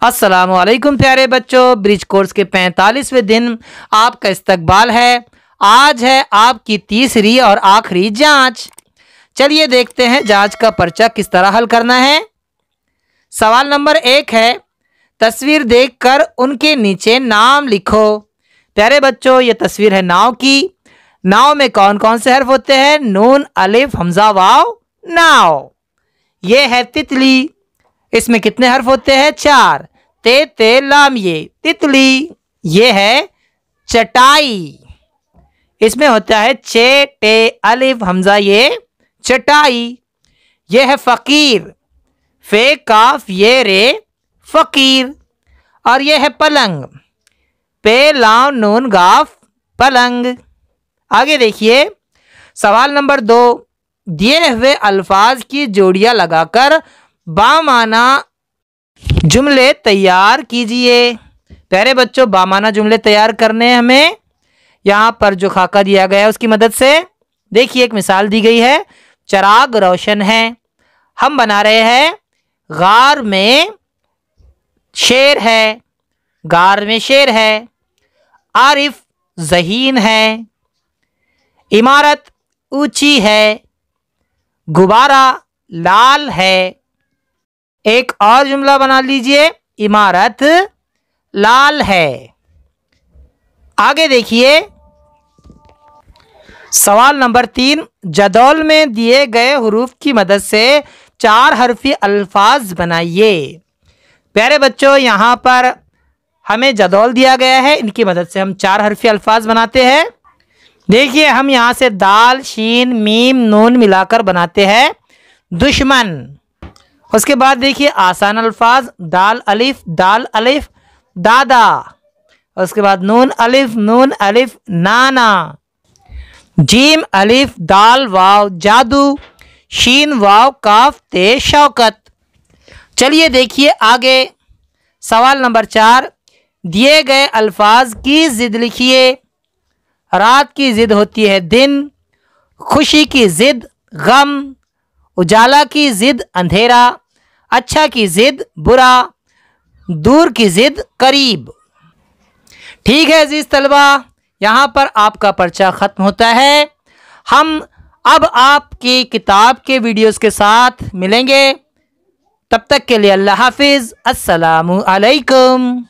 अस्सलामु अलैकुम प्यारे बच्चों, ब्रिज कोर्स के 45वें दिन आपका इस्तकबाल है। आज है आपकी तीसरी और आखिरी जांच। चलिए देखते हैं जांच का पर्चा किस तरह हल करना है। सवाल नंबर 1 है, तस्वीर देखकर उनके नीचे नाम लिखो। प्यारे बच्चों, ये तस्वीर है नाव की। नाव में कौन कौन से हर्फ होते हैं? नून, अलिफ, हमजा, वाव, नाव। ये है तितली। इसमें कितने हर्फ होते हैं? 4। ते ते लाम, ये तितली। ये है चटाई। इसमें होता है चे टे अलिफ हमजा, ये चटाई। ये है फकीर। फे काफ ये रे फकीर। और ये है पलंग। पे लाम नून गाफ पलंग। आगे देखिए सवाल नंबर 2, दिए हुए अल्फाज की जोड़ियां लगाकर बामाना जुमले तैयार कीजिए। प्यारे बच्चों, बामाना जुमले तैयार करने हैं हमें। यहाँ पर जो खाका दिया गया है उसकी मदद से देखिए, एक मिसाल दी गई है, चराग रोशन है। हम बना रहे हैं गार में शेर है। गार में शेर है। आरिफ ज़हीन है। इमारत ऊंची है। गुब्बारा लाल है। एक और जुमला बना लीजिए, इमारत लाल है। आगे देखिए सवाल नंबर 3, जदौल में दिए गए हुरूफ की मदद से 4 हरफी अल्फाज बनाइए। प्यारे बच्चों, यहाँ पर हमें जदौल दिया गया है, इनकी मदद से हम 4 हरफी अल्फाज बनाते हैं। देखिए हम यहाँ से दाल, शीन, मीम, नून मिलाकर बनाते हैं दुश्मन। उसके बाद देखिए आसान अल्फाज, दाल अलिफ दादा। उसके बाद नून अलिफ नाना। जीम अलिफ दाल वाव जादू। शीन वाव काफ ते शौकत। चलिए देखिए आगे सवाल नंबर 4, दिए गए अल्फाज की जिद लिखिए। रात की जिद होती है दिन। खुशी की जिद गम। उजाला की जिद अंधेरा। अच्छा की जिद बुरा। दूर की जिद करीब। ठीक है अजीज तलबा, यहाँ पर आपका पर्चा खत्म होता है। हम अब आपकी किताब के वीडियोस के साथ मिलेंगे। तब तक के लिए अल्लाह हाफिज। अस्सलामु अलैकुम।